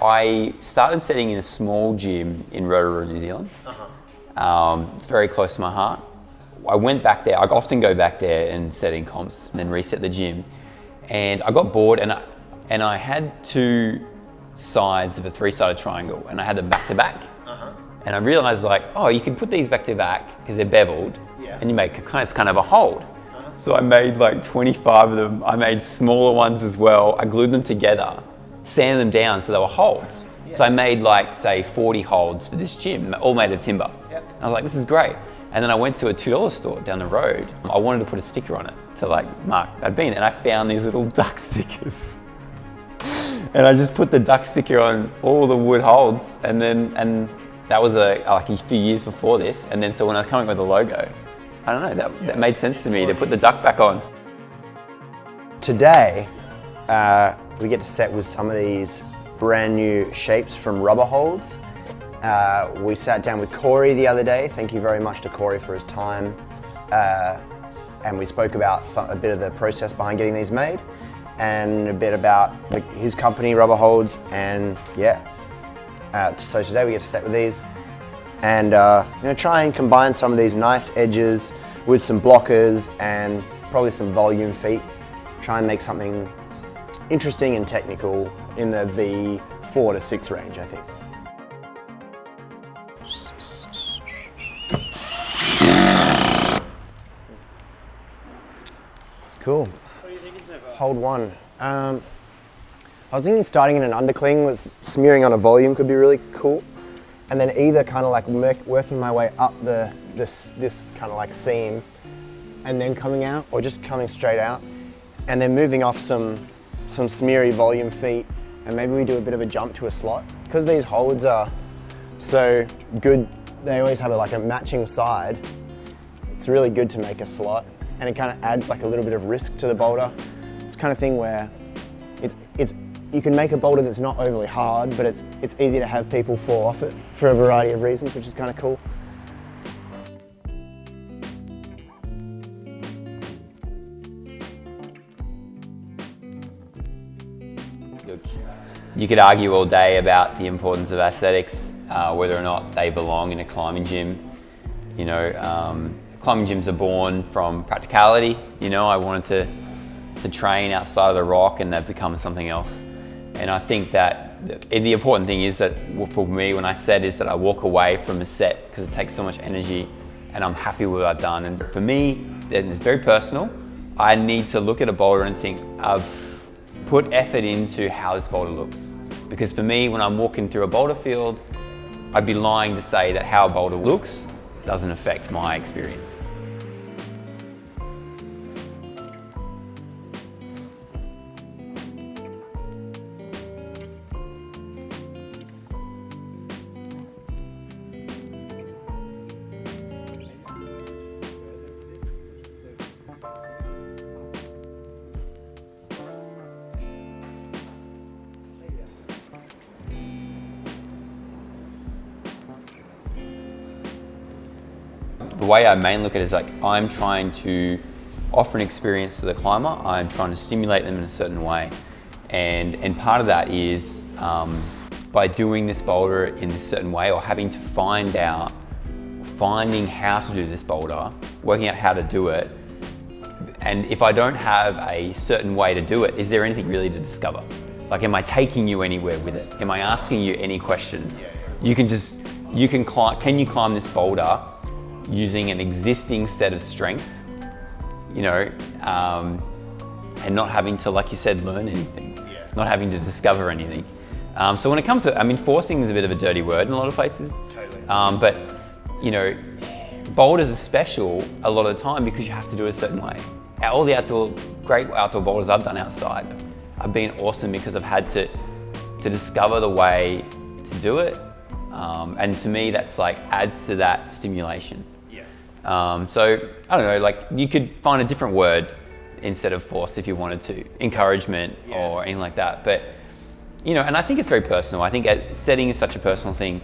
I started setting in a small gym in Rotorua, New Zealand. It's very close to my heart. I went back there. I often go back there and set in comps and then reset the gym. And I got bored, and I had two sides of a three-sided triangle, and I had them back to back. And I realized, like, oh, you could put these back to back because they're beveled, and you make it's kind of a hold. So I made like 25 of them. I made smaller ones as well. I glued them together, sanded them down so they were holds. So I made like, say, 40 holds for this gym, all made of timber. And I was like, this is great. And then I went to a $2 store down the road. I wanted to put a sticker on it to like mark I'd been, and I found these little duck stickers. And I just put the duck sticker on all the wood holds, and that was like a few years before this. And then so when I was coming up with the logo, I don't know, that made sense to me to put the duck back on. Today, we get to set with some of these brand new shapes from rubber holds. We sat down with Cory the other day. Thank you very much to Cory for his time. And we spoke about a bit of the process behind getting these made, and a bit about his company, Rubber Holds, and so today we get to set with these, and I'm going to try and combine some of these nice edges with some blockers and probably some volume feet. Try and make something interesting and technical in the V4 to 6 range, I think. Cool. What are you thinking so far? Hold one. I was thinking starting in an undercling with smearing on a volume could be really cool, and then either kind of like working my way up this kind of like seam, and then coming out, or just coming straight out, and then moving off some smeary volume feet, and maybe we do a bit of a jump to a slot because these holds are so good. They always have a matching side. It's really good to make a slot, and it kind of adds like a little bit of risk to the boulder. It's the kind of thing where you can make a boulder that's not overly hard, but it's easy to have people fall off it for a variety of reasons, which is kind of cool. You could argue all day about the importance of aesthetics, whether or not they belong in a climbing gym. You know, climbing gyms are born from practicality. You know, I wanted to train outside of the rock, and they've become something else. And I think that the important thing is that for me, when I set, is that I walk away from a set because it takes so much energy, and I'm happy with what I've done. And for me, it's very personal. I need to look at a boulder and think, I've put effort into how this boulder looks. Because for me, when I'm walking through a boulder field, I'd be lying to say that how a boulder looks doesn't affect my experience. The way I mainly look at it is like, I'm trying to offer an experience to the climber. I'm trying to stimulate them in a certain way. And part of that is by doing this boulder in this certain way, or having to finding how to do this boulder, working out how to do it. And if I don't have a certain way to do it, is there anything really to discover? Like, am I taking you anywhere with it? Am I asking you any questions? Can you climb this boulder using an existing set of strengths, you know, and not having to, like you said, learn anything, not having to discover anything. So when it comes to, I mean, forcing is a bit of a dirty word in a lot of places. Totally. But, you know, boulders are special a lot of the time because you have to do it a certain way. All the great outdoor boulders I've done outside have been awesome because I've had to discover the way to do it. And to me, that's like adds to that stimulation. So I don't know, like you could find a different word instead of force if you wanted to, encouragement or anything like that. But you know, and I think it's very personal. I think setting is such a personal thing.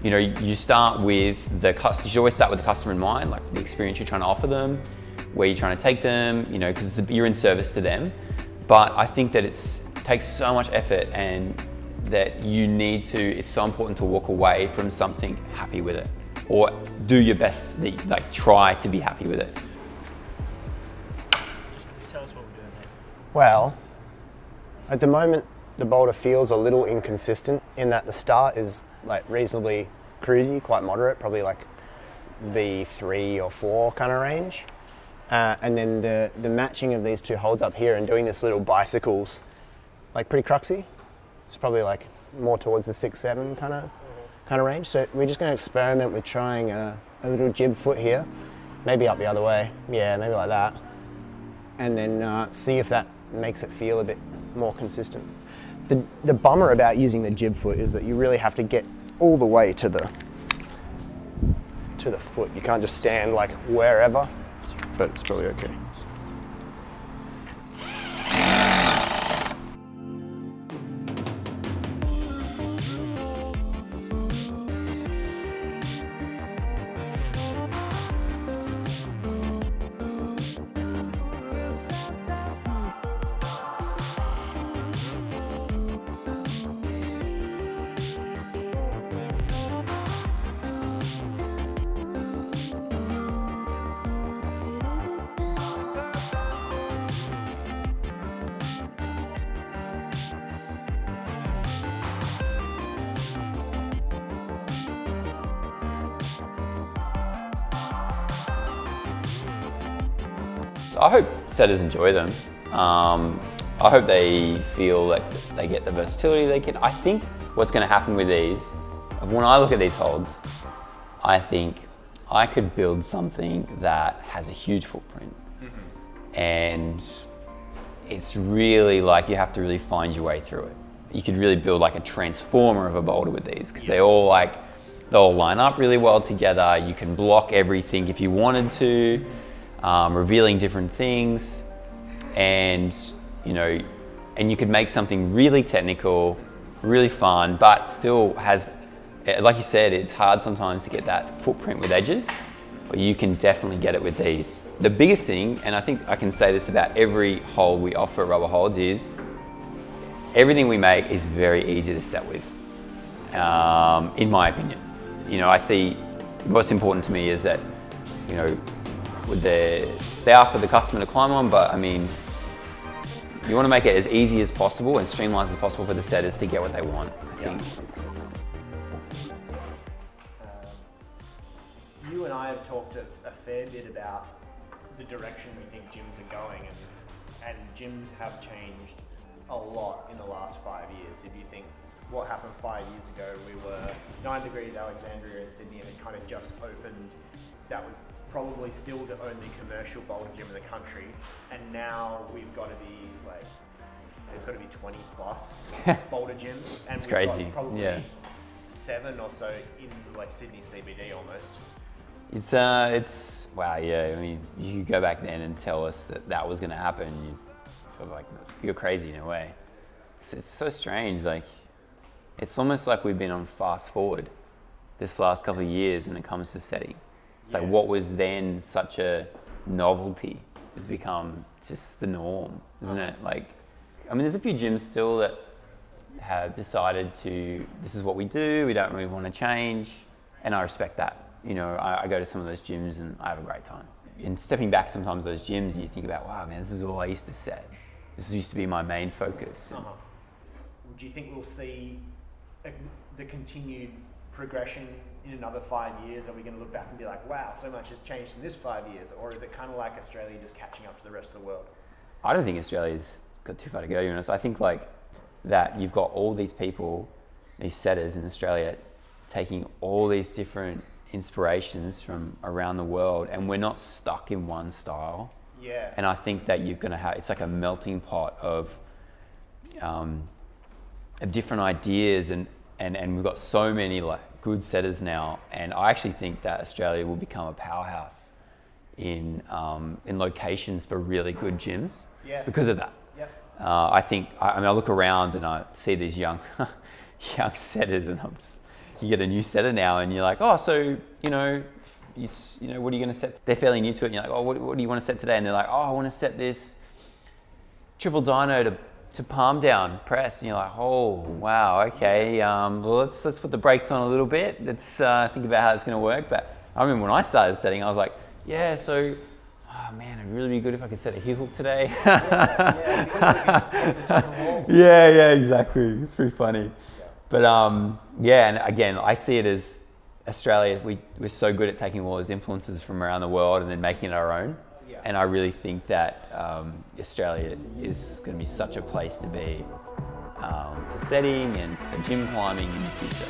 You know, you start with you should always start with the customer in mind, like the experience you're trying to offer them, where you're trying to take them. You know, because you're in service to them. But I think that it takes so much effort and that it's so important to walk away from something happy with it, or do your best, like try to be happy with it. Just tell us what we're doing here. Well, at the moment, the boulder feels a little inconsistent in that the start is like reasonably cruisy, quite moderate, probably like V3 or 4 kind of range. And then the matching of these two holds up here and doing this little bicycles, like pretty cruxy. It's probably like more towards the 6-7 kind of range. So we're just going to experiment with trying a little jib foot here, maybe up the other way. Yeah, maybe like that. And then see if that makes it feel a bit more consistent. The bummer about using the jib foot is that you really have to get all the way to the foot. You can't just stand like wherever, but it's probably okay. I hope setters enjoy them. I hope they feel like they get the versatility they can. I think what's going to happen with these, when I look at these holds, I think I could build something that has a huge footprint. And it's really like you have to really find your way through it. You could really build like a transformer of a boulder with these, because they'll line up really well together. You can block everything if you wanted to. Revealing different things, and you could make something really technical, really fun, but still has, like you said, it's hard sometimes to get that footprint with edges, but you can definitely get it with these. The biggest thing, and I think I can say this about every hold we offer at Rubber Holds, is everything we make is very easy to set with, in my opinion. I see what's important to me is that, they are for the customer to climb on, but I mean, you want to make it as easy as possible and streamlined as possible for the setters to get what they want, I think. You and I have talked a fair bit about the direction we think gyms are going, and gyms have changed a lot in the last 5 years. If you think what happened 5 years ago, we were 9 Degrees Alexandria in Sydney, and it kind of just opened. That was probably still the only commercial boulder gym in the country, and now we've got to be like, there's got to be 20 plus boulder gyms, and it's we've crazy. got probably Yeah. 7 or so in like Sydney CBD almost. It's wow, yeah. I mean, you could go back then and tell us that was going to happen. You feel like you're crazy in a way. It's so strange. Like, it's almost like we've been on fast forward this last couple of years when it comes to setting. It's like what was then such a novelty has become just the norm, isn't it? Like, I mean, there's a few gyms still that have decided this is what we do, we don't really want to change, and I respect that. I go to some of those gyms and I have a great time. And stepping back sometimes those gyms, and you think about, wow, man, this is all I used to set. This used to be my main focus. Do you think we'll see the continued progression in another 5 years? Are we going to look back and be like, wow, so much has changed in this 5 years? Or is it kind of like Australia just catching up to the rest of the world? I don't think Australia's got too far to go, to be honest. I think like that you've got all these people, these setters in Australia, taking all these different inspirations from around the world, and we're not stuck in one style. Yeah. And I think that you're going to have, it's like a melting pot of different ideas, and we've got so many like good setters now, and I actually think that Australia will become a powerhouse in locations for really good gyms because of that. Yep. I think I look around and I see these young setters, and you get a new setter now, and you're like, oh, so what are you going to set? They're fairly new to it, and you're like, oh, what do you want to set today? And they're like, oh, I want to set this triple dyno to palm down press, and you're like, oh wow, okay. Well, let's put the brakes on a little bit. Let's think about how it's going to work. But I remember when I started setting, I was like, yeah, so. Oh man, it'd really be good if I could set a heel hook today. Yeah, exactly. It's pretty funny. But yeah, and again, I see it as Australia, we're so good at taking all those influences from around the world and then making it our own. Yeah. And I really think that Australia is going to be such a place to be for setting and for gym climbing in the future.